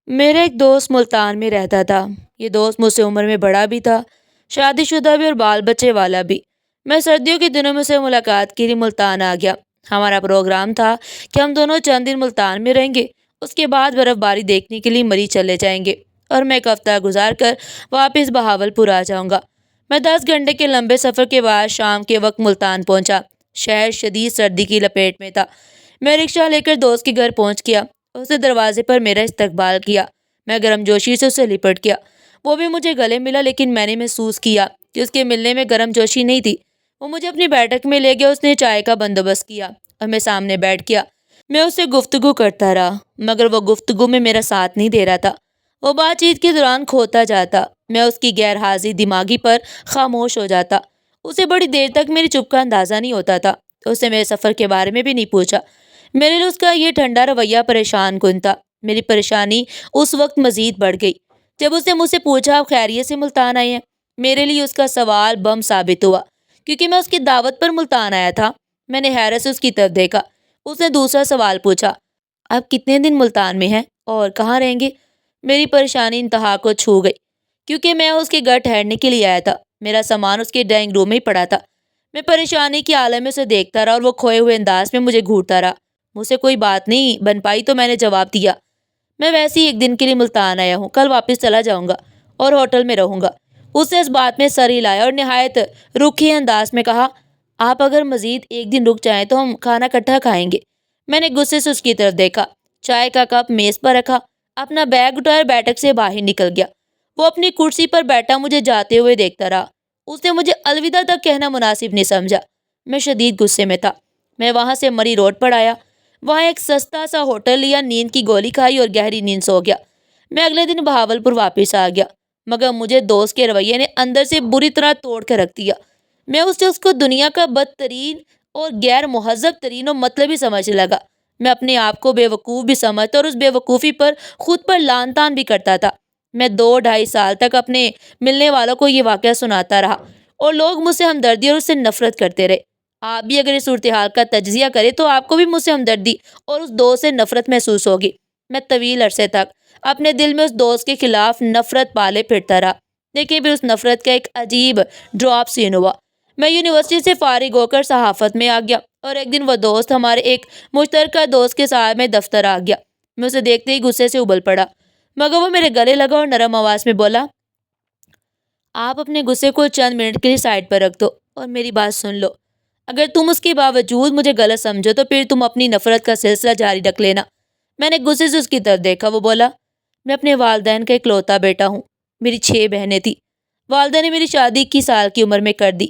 میرا ایک دوست ملتان میں رہتا تھا۔ یہ دوست مجھ سے عمر میں بڑا بھی تھا، شادی شدہ بھی اور بال بچے والا بھی۔ میں سردیوں کے دنوں میں سے ملاقات کے لیے ملتان آ گیا۔ ہمارا پروگرام تھا کہ ہم دونوں چند دن ملتان میں رہیں گے، اس کے بعد برف باری دیکھنے کے لیے مری چلے جائیں گے اور میں ایک ہفتہ گزار کر واپس بہاول پور آ جاؤں گا۔ میں 10 گھنٹے کے لمبے سفر کے بعد شام کے وقت ملتان پہنچا۔ شہر شدید سردی کی لپیٹ میں تھا۔ میں رکشہ لے کر دوست کے گھر پہنچ گیا۔ اس نے دروازے پر میرا استقبال کیا۔ میں گرم جوشی سے اسے لپٹ گیا۔ وہ بھی مجھے گلے ملا، لیکن میں نے محسوس کیا کہ اس کے ملنے میں گرم جوشی نہیں تھی۔ وہ مجھے اپنی بیٹھک میں لے گیا۔ اس نے چائے کا بندوبست کیا اور میں سامنے بیٹھ گیا۔ میں اس سے گفتگو کرتا رہا، مگر وہ گفتگو میں میرا ساتھ نہیں دے رہا تھا۔ وہ بات چیت کے دوران کھوتا جاتا۔ میں اس کی غیر حاضری دماغی پر خاموش ہو جاتا۔ اسے بڑی دیر تک میری چپ کا اندازہ نہیں ہوتا تھا۔ اس نے میرے سفر کے بارے میں بھی نہیں پوچھا۔ میرے لیے اس کا یہ ٹھنڈا رویہ پریشان کن تھا۔ میری پریشانی اس وقت مزید بڑھ گئی جب اس نے مجھ سے پوچھا، آپ خیریت سے ملتان آئے ہیں؟ میرے لیے اس کا سوال بم ثابت ہوا، کیونکہ میں اس کی دعوت پر ملتان آیا تھا۔ میں نے حیرت سے اس کی طرف دیکھا۔ اس نے دوسرا سوال پوچھا، آپ کتنے دن ملتان میں ہیں اور کہاں رہیں گے؟ میری پریشانی انتہا کو چھو گئی، کیونکہ میں اس کے گھر ٹھہرنے کے لیے آیا تھا۔ میرا سامان اس کے ڈرائنگ روم میں ہی پڑا تھا۔ میں پریشانی کے عالم میں اسے دیکھتا رہا اور وہ کھوئے ہوئے انداز میں مجھے گھورتا رہا۔ مجھ سے کوئی بات نہیں بن پائی تو میں نے جواب دیا، میں ویسے ہی ایک دن کے لیے ملتان آیا ہوں، کل واپس چلا جاؤں گا اور ہوٹل میں رہوں گا۔ اس نے اس بات میں سر ہلایا اور نہایت رکھے انداز میں کہا، آپ اگر مزید ایک دن رک جائیں تو ہم کھانا اکٹھا کھائیں گے۔ میں نے غصے سے اس کی طرف دیکھا، چائے کا کپ میز پر رکھا، اپنا بیگ اٹھایا اور بیٹھک سے باہر نکل گیا۔ وہ اپنی کرسی پر بیٹھا مجھے جاتے ہوئے دیکھتا رہا۔ اس نے مجھے الوداع تک کہنا مناسب نہیں سمجھا۔ میں شدید غصے میں تھا۔ میں وہاں سے مری روڈ پر آیا، وہاں ایک سستا سا ہوٹل لیا، نیند کی گولی کھائی اور گہری نیند سو گیا۔ میں اگلے دن بہاول پور واپس آ گیا، مگر مجھے دوست کے رویے نے اندر سے بری طرح توڑ کر رکھ دیا۔ میں اس شخص کو دنیا کا بدترین اور غیر مہذب ترین اور مطلبی سمجھنے لگا۔ میں اپنے آپ کو بے وقوف بھی سمجھتا اور اس بے وقوفی پر خود پر لعن طعن بھی کرتا تھا۔ میں 2 ڈھائی سال تک اپنے ملنے والوں کو یہ واقعہ سناتا رہا اور لوگ مجھ سے ہمدردی اور اس سے نفرت کرتے رہے۔ آپ بھی اگر اس صورتحال کا تجزیہ کریں تو آپ کو بھی مجھ سے ہمدردی اور اس دوست سے نفرت محسوس ہوگی۔ میں طویل عرصے تک اپنے دل میں اس دوست کے خلاف نفرت پالے پھرتا رہا، لیکن پھر اس نفرت کا ایک عجیب ڈراپ سین ہوا۔ میں یونیورسٹی سے فارغ ہو کر صحافت میں آ گیا اور ایک دن وہ دوست ہمارے ایک مشترکہ دوست کے ساتھ میں دفتر آ گیا۔ میں اسے دیکھتے ہی غصے سے ابل پڑا، مگر وہ میرے گلے لگا اور نرم آواز میں بولا، آپ اپنے غصے کو چند منٹ کے لیے سائڈ پر رکھ دو اور میری بات سن لو۔ اگر تم اس کے باوجود مجھے غلط سمجھو تو پھر تم اپنی نفرت کا سلسلہ جاری رکھ لینا۔ میں نے غصے سے اس کی طرف دیکھا۔ وہ بولا، میں اپنے والدین کا اکلوتا بیٹا ہوں، میری 6 بہنیں تھیں۔ والدہ نے میری شادی 21 سال کی عمر میں کر دی۔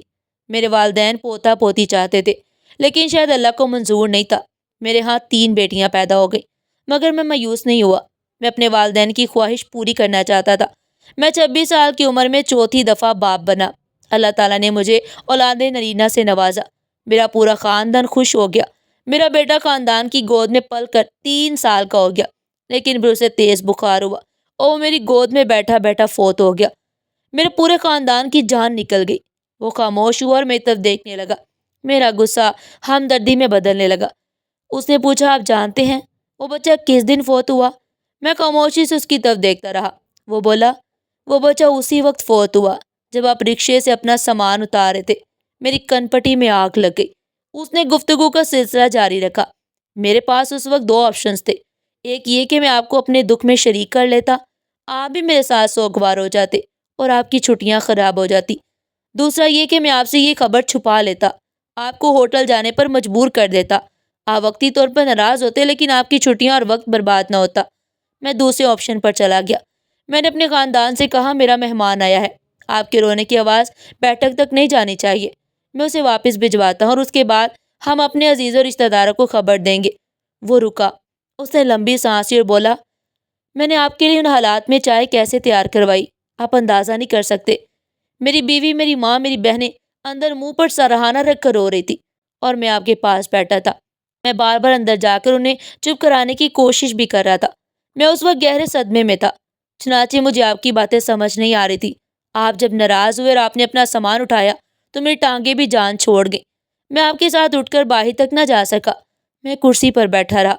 میرے والدین پوتا پوتی چاہتے تھے، لیکن شاید اللہ کو منظور نہیں تھا۔ میرے ہاں 3 بیٹیاں پیدا ہو گئیں، مگر میں مایوس نہیں ہوا۔ میں اپنے والدین کی خواہش پوری کرنا چاہتا تھا۔ میں 26 سال کی عمر میں چوتھی دفعہ باپ بنا۔ اللہ تعالیٰ نے مجھے اولاد نرینہ سے نوازا۔ میرا پورا خاندان خوش ہو گیا۔ میرا بیٹا خاندان کی گود میں پل کر 3 سال کا ہو گیا، لیکن پھر اسے تیز بخار ہوا اور وہ میری گود میں بیٹھا بیٹھا فوت ہو گیا۔ میرے پورے خاندان کی جان نکل گئی۔ وہ خاموش ہوا اور میری طرف دیکھنے لگا۔ میرا غصہ ہمدردی میں بدلنے لگا۔ اس نے پوچھا، آپ جانتے ہیں وہ بچہ کس دن فوت ہوا؟ میں خاموشی سے اس کی طرف دیکھتا رہا۔ وہ بولا، وہ بچہ اسی وقت فوت ہوا جب آپ رکشے سے اپنا سامان اتار رہے تھے۔ میری کن پٹی میں آگ لگ گئی۔ اس نے گفتگو کا سلسلہ جاری رکھا، میرے پاس اس وقت 2 آپشنز تھے۔ ایک یہ کہ میں آپ کو اپنے دکھ میں شریک کر لیتا، آپ بھی میرے ساتھ سوگوار ہو جاتے اور آپ کی چھٹیاں خراب ہو جاتی۔ دوسرا یہ کہ میں آپ سے یہ خبر چھپا لیتا، آپ کو ہوٹل جانے پر مجبور کر دیتا۔ آپ وقتی طور پر ناراض ہوتے، لیکن آپ کی چھٹیاں اور وقت برباد نہ ہوتا۔ میں دوسرے آپشن پر چلا گیا۔ میں نے اپنے خاندان سے کہا، میرا مہمان آیا ہے، آپ کے رونے کی آواز بیٹھک تک نہیں جانی چاہیے۔ میں اسے واپس بھجواتا ہوں اور اس کے بعد ہم اپنے عزیزوں اور رشتہ داروں کو خبر دیں گے۔ وہ رکا، اس نے لمبی سانس لی اور بولا، میں نے آپ کے لیے ان حالات میں چائے کیسے تیار کروائی، آپ اندازہ نہیں کر سکتے۔ میری بیوی، میری ماں، میری بہنیں اندر منہ پر سرہانہ رکھ کر رو رہی تھی اور میں آپ کے پاس بیٹھا تھا۔ میں بار بار اندر جا کر انہیں چپ کرانے کی کوشش بھی کر رہا تھا۔ میں اس وقت گہرے صدمے میں تھا، چنانچہ مجھے آپ کی باتیں سمجھ نہیں آ رہی تھی۔ آپ جب ناراض ہوئے اور آپ نے اپنا سامان اٹھایا تو میری ٹانگیں بھی جان چھوڑ گئیں۔ میں آپ کے ساتھ اٹھ کر باہر تک نہ جا سکا۔ میں کرسی پر بیٹھا رہا۔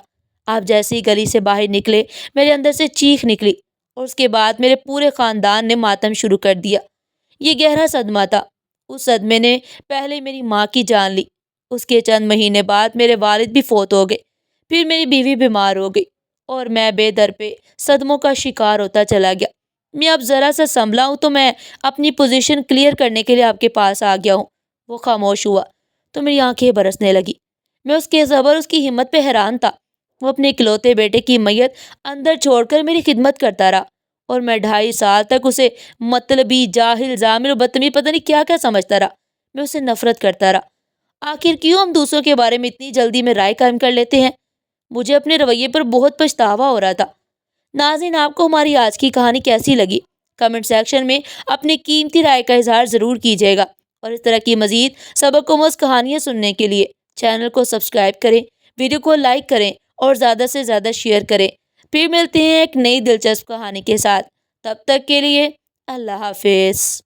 آپ جیسے ہی گلی سے باہر نکلے میرے اندر سے چیخ نکلی اور اس کے بعد میرے پورے خاندان نے ماتم شروع کر دیا۔ یہ گہرا صدمہ تھا۔ اس صدمے نے پہلے میری ماں کی جان لی، اس کے چند مہینے بعد میرے والد بھی فوت ہو گئے، پھر میری بیوی بیمار ہو گئی اور میں بے در پہ صدموں کا شکار ہوتا چلا گیا۔ میں اب ذرا سا سنبھلا ہوں تو میں اپنی پوزیشن کلیئر کرنے کے لیے آپ کے پاس آ گیا ہوں۔ وہ خاموش ہوا تو میری آنکھیں برسنے لگی۔ میں اس کے صبر، اس کی ہمت پہ حیران تھا۔ وہ اپنے اکلوتے بیٹے کی میت اندر چھوڑ کر میری خدمت کرتا رہا اور میں 2.5 سال تک اسے مطلبی، جاہل، ضامر اور بدتمیز پتہ نہیں کیا کیا سمجھتا رہا۔ میں اسے نفرت کرتا رہا۔ آخر کیوں ہم دوسروں کے بارے میں اتنی جلدی میں رائے قائم کر لیتے ہیں؟ مجھے اپنے رویے پر بہت پچھتاوا ہو رہا تھا۔ ناظرین، آپ کو ہماری آج کی کہانی کیسی لگی؟ کمنٹ سیکشن میں اپنی قیمتی رائے کا اظہار ضرور کیجیے گا، اور اس طرح کی مزید سبق آموز کہانیاں سننے کے لیے چینل کو سبسکرائب کریں، ویڈیو کو لائک کریں اور زیادہ سے زیادہ شیئر کریں۔ پھر ملتے ہیں ایک نئی دلچسپ کہانی کے ساتھ۔ تب تک کے لیے اللہ حافظ۔